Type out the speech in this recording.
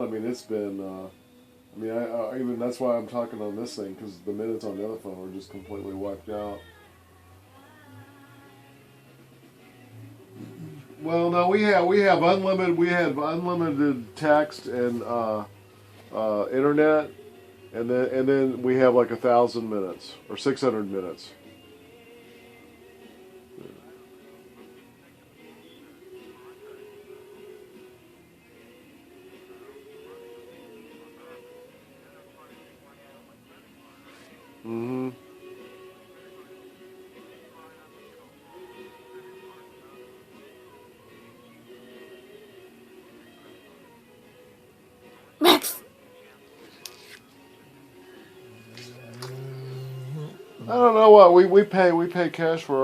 I mean, it's been. I mean, I even that's why I'm talking on this thing because the minutes on the other phone were just completely wiped out. Well, no, we have unlimited text and internet, and then we have like 1,000 minutes or 600 minutes. Mm-hmm. I don't know what we pay cash for